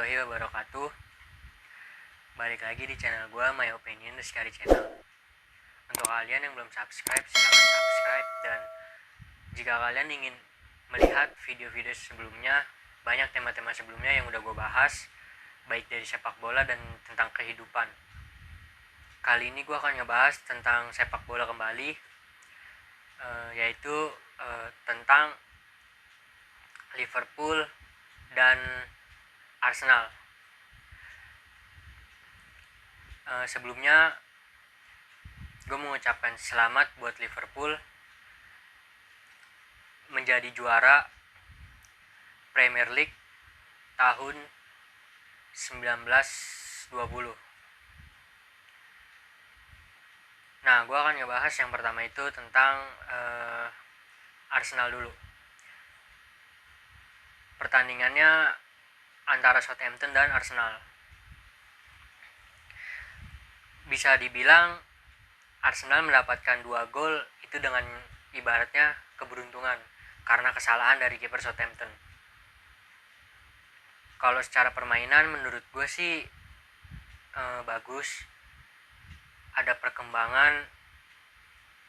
warahmatullahi wabarakatuh. Balik lagi di channel gue, My Opinion Rizkari Channel. Untuk kalian yang belum subscribe, silahkan subscribe. Dan jika kalian ingin melihat video-video sebelumnya, banyak tema-tema sebelumnya yang udah gue bahas, baik dari sepak bola dan tentang kehidupan. Kali ini gue akan ngebahas tentang sepak bola kembali, yaitu tentang Liverpool dan Arsenal. Sebelumnya gue mengucapkan selamat buat Liverpool menjadi juara Premier League tahun 1920. Nah, gue akan ngebahas yang pertama itu tentang Arsenal dulu. Pertandingannya antara Southampton dan Arsenal. Bisa dibilang Arsenal mendapatkan 2 gol itu dengan ibaratnya keberuntungan karena kesalahan dari kiper Southampton. Kalau secara permainan menurut gue sih bagus. Ada perkembangan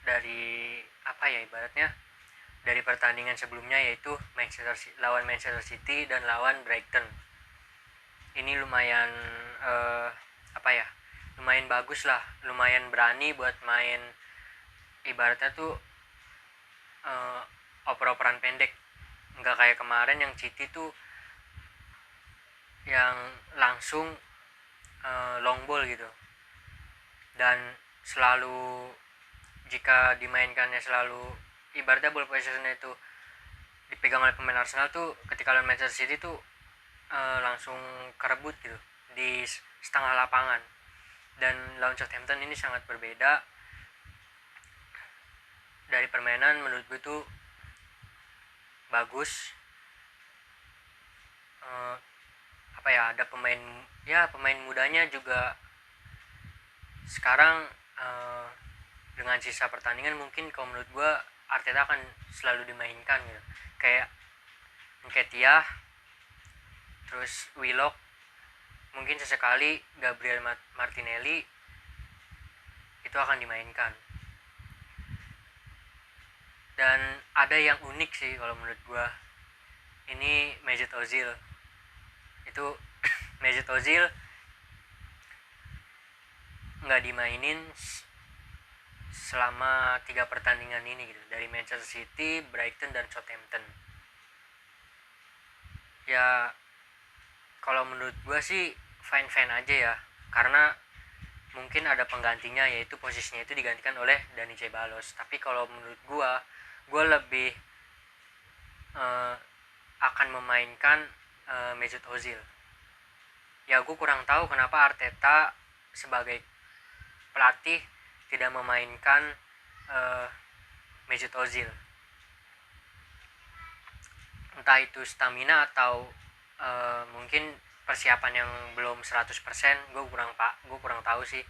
dari ibaratnya dari pertandingan sebelumnya, yaitu lawan Manchester City dan lawan Brighton. Ini lumayan lumayan bagus lah, lumayan berani buat main ibaratnya tuh oper-operan pendek, nggak kayak kemarin yang City tuh yang langsung long ball gitu, dan selalu jika dimainkannya selalu ibaratnya ball possession-nya itu dipegang oleh pemain Arsenal tuh, ketika lawan Manchester City tuh langsung kerebut gitu di setengah lapangan. Dan lawan Southampton ini sangat berbeda dari permainan. Menurut gue tuh bagus. Ada pemain mudanya juga sekarang. Dengan sisa pertandingan mungkin kalau menurut gue Arteta akan selalu dimainkan gitu, kayak Nketiah, terus Willock, mungkin sesekali Gabriel Martinelli itu akan dimainkan. Dan ada yang unik sih kalau menurut gue, ini Mesut Ozil. Itu Mesut Ozil nggak dimainin selama 3 pertandingan ini gitu, dari Manchester City, Brighton, dan Southampton. Ya kalau menurut gue sih fine-fine aja ya, karena mungkin ada penggantinya, yaitu posisinya itu digantikan oleh Dani Ceballos. Tapi kalau menurut gue lebih akan memainkan Mesut Ozil. Ya gue kurang tahu kenapa Arteta sebagai pelatih tidak memainkan Mesut Ozil. Entah itu stamina atau mungkin persiapan yang belum 100%, gue kurang tahu sih.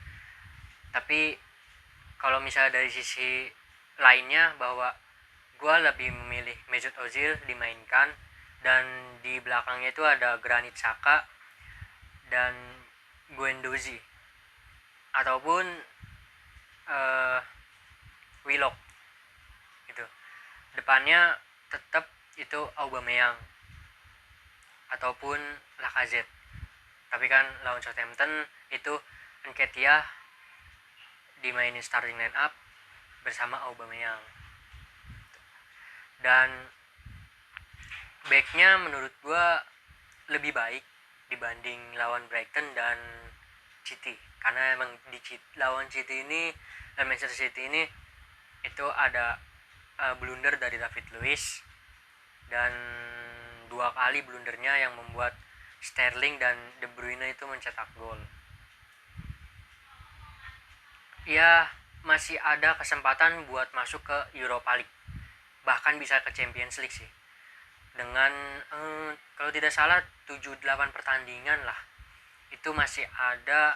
Tapi kalau misalnya dari sisi lainnya, bahwa gue lebih memilih Mesut Ozil dimainkan, dan di belakangnya itu ada Granit Xhaka dan Guendouzi ataupun Willock gitu. Depannya tetap itu Aubameyang ataupun Lacazette. Tapi kan lawan Southampton itu Nketiah dimainin starting line up bersama Aubameyang. Dan backnya menurut gue lebih baik dibanding lawan Brighton dan City, karena emang lawan City ini dan Manchester City ini itu ada blunder dari David Luiz, dan 2 kali blundernya yang membuat Sterling dan De Bruyne itu mencetak gol. Ya masih ada kesempatan buat masuk ke Europa League, bahkan bisa ke Champions League sih, dengan kalau tidak salah 7-8 pertandingan lah, itu masih ada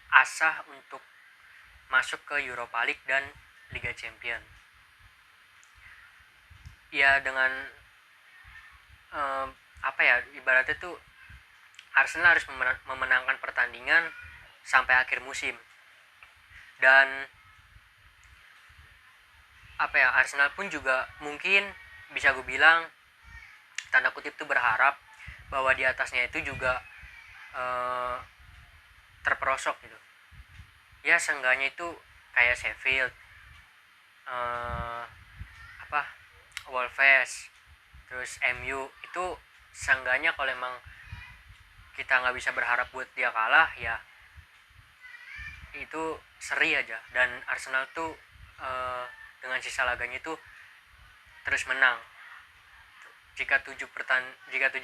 asah untuk masuk ke Europa League dan Liga Champion. Ya dengan ibaratnya tuh Arsenal harus memenangkan pertandingan sampai akhir musim. Dan Arsenal pun juga mungkin bisa gue bilang tanda kutip tuh berharap bahwa di atasnya itu juga terperosok gitu. Ya seenggaknya itu kayak Sheffield, Wolves, terus MU itu seenggaknya kalau emang kita nggak bisa berharap buat dia kalah, ya itu seri aja. Dan Arsenal tuh dengan sisa laganya itu terus menang. Jika 7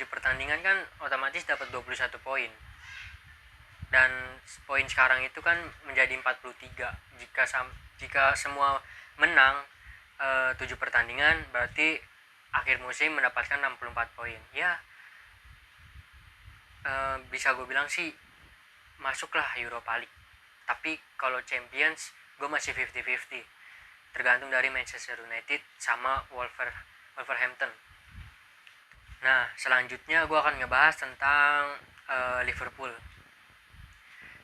pertandingan kan otomatis dapat 21 poin. Dan poin sekarang itu kan menjadi 43. Jika semua menang 7 pertandingan, berarti akhir musim mendapatkan 64 poin. Ya bisa gue bilang sih masuklah Europa League. Tapi kalau Champions gue masih 50-50, tergantung dari Manchester United sama Wolverhampton. Nah selanjutnya gue akan ngebahas tentang Liverpool.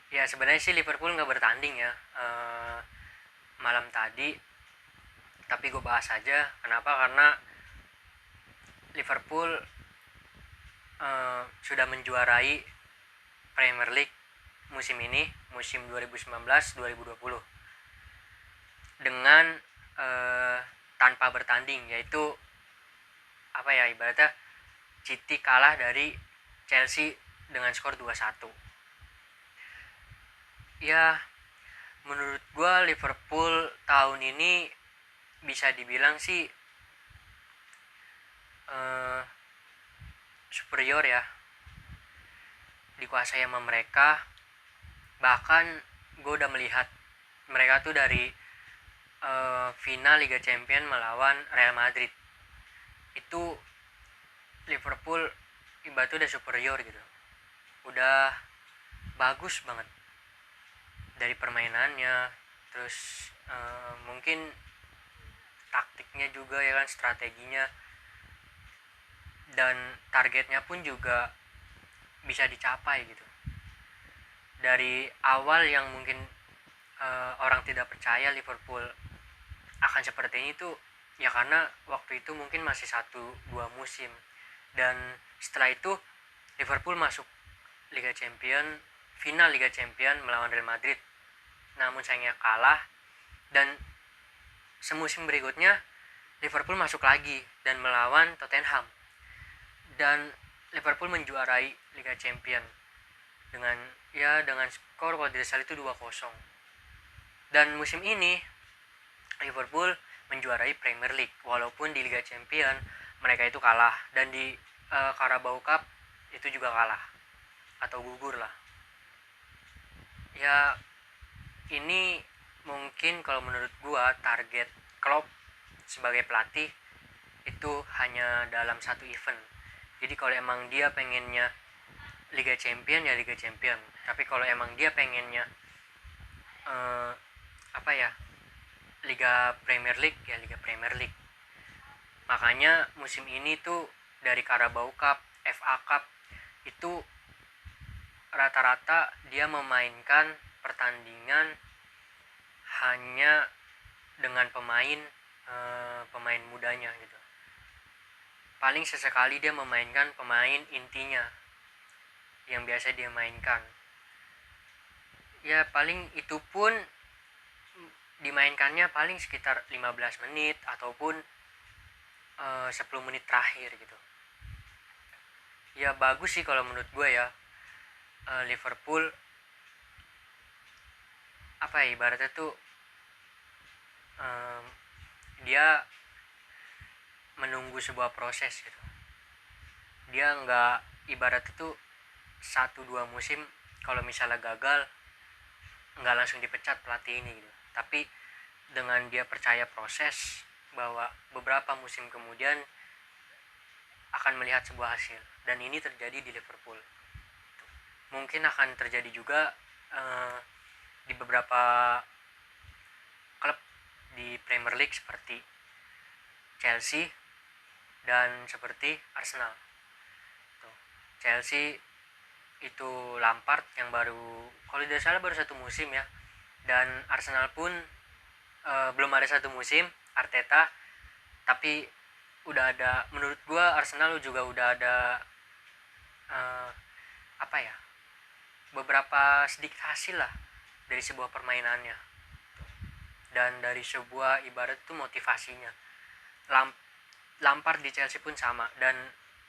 Ya sebenarnya sih Liverpool nggak bertanding ya malam tadi, tapi gue bahas aja kenapa. Karena Liverpool sudah menjuarai Premier League musim ini, musim 2019-2020 dengan tanpa bertanding, yaitu ibaratnya City kalah dari Chelsea dengan skor 2-1. Ya menurut gue Liverpool tahun ini bisa dibilang sih superior ya, dikuasai sama mereka. Bahkan gue udah melihat mereka tuh dari final Liga Champions melawan Real Madrid, itu Liverpool ibaratnya udah superior gitu, udah bagus banget dari permainannya, terus mungkin taktiknya juga ya kan, strateginya, dan targetnya pun juga bisa dicapai gitu. Dari awal yang mungkin orang tidak percaya Liverpool akan seperti ini tuh ya karena waktu itu mungkin masih 1-2 musim, dan setelah itu Liverpool masuk Liga Champions, final Liga Champions melawan Real Madrid, namun sayangnya kalah. Dan semusim berikutnya Liverpool masuk lagi dan melawan Tottenham, dan Liverpool menjuarai Liga Champions dengan skor kalau tidak salah itu 2-0. Dan musim ini Liverpool menjuarai Premier League, walaupun di Liga Champions mereka itu kalah, dan di Carabao Cup itu juga kalah atau gugur lah. Ya ini mungkin kalau menurut gua target Klopp sebagai pelatih itu hanya dalam satu event. Jadi kalau emang dia pengennya Liga Champion ya Liga Champion, tapi kalau emang dia pengennya Liga Premier League ya Liga Premier League. Makanya musim ini tuh dari Carabao Cup, FA Cup itu rata-rata dia memainkan pertandingan hanya dengan pemain mudanya gitu. Paling sesekali dia memainkan pemain intinya yang biasa dia mainkan. Ya paling itu pun dimainkannya paling sekitar 15 menit ataupun 10 menit terakhir gitu. Ya bagus sih kalau menurut gue ya. Liverpool ibaratnya tuh dia menunggu sebuah proses gitu. Dia nggak ibaratnya tuh 1-2 musim kalau misalnya gagal nggak langsung dipecat pelatih ini gitu. Tapi dengan dia percaya proses, bahwa beberapa musim kemudian akan melihat sebuah hasil, dan ini terjadi di Liverpool. Mungkin akan terjadi juga di beberapa klub di Premier League seperti Chelsea dan seperti Arsenal. Chelsea itu Lampard yang baru, kalau tidak salah baru 1 musim ya, dan Arsenal pun belum ada 1 musim Arteta, tapi udah ada, menurut gua Arsenal juga udah ada eh, apa ya, beberapa sedikit hasil lah dari sebuah permainannya dan dari sebuah ibarat tuh motivasinya. Lampard di Chelsea pun sama, dan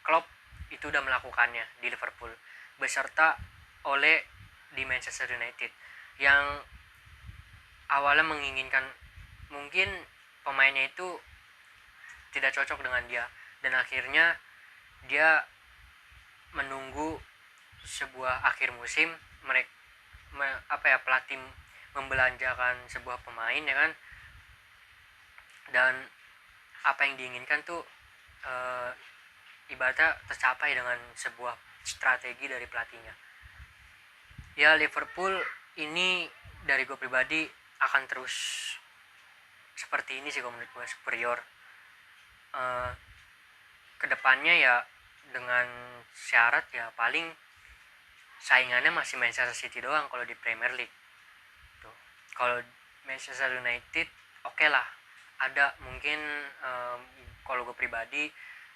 Klopp itu udah melakukannya di Liverpool beserta oleh di Manchester United, yang awalnya menginginkan mungkin pemainnya itu tidak cocok dengan dia, dan akhirnya dia menunggu sebuah akhir musim, mereka pelatih membelanjakan sebuah pemain ya kan, dan apa yang diinginkan tuh uh, ibaratnya tercapai dengan sebuah strategi dari pelatihnya. Ya Liverpool ini dari gue pribadi akan terus seperti ini sih menurut gue, superior kedepannya ya, dengan syarat ya paling saingannya masih Manchester City doang kalau di Premier League tuh. Kalau Manchester United oke lah, ada mungkin kalau gue pribadi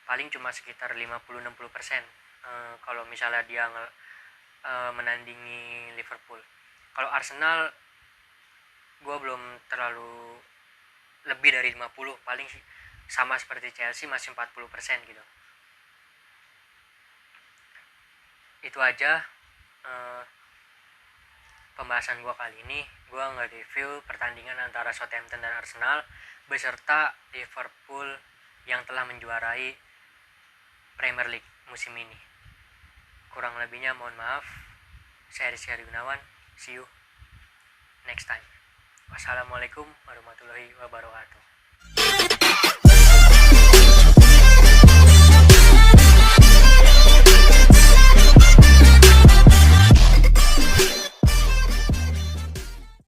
paling cuma sekitar 50-60% kalau misalnya dia menandingi Liverpool. Kalau Arsenal gue belum terlalu, lebih dari 50, paling sama seperti Chelsea masih 40% gitu. Itu aja pembahasan gue kali ini. Gue nge-review pertandingan antara Southampton dan Arsenal beserta Liverpool yang telah menjuarai Premier League musim ini. Kurang lebihnya mohon maaf. Saya Rizky Gunawan. See you next time. Wassalamualaikum warahmatullahi wabarakatuh.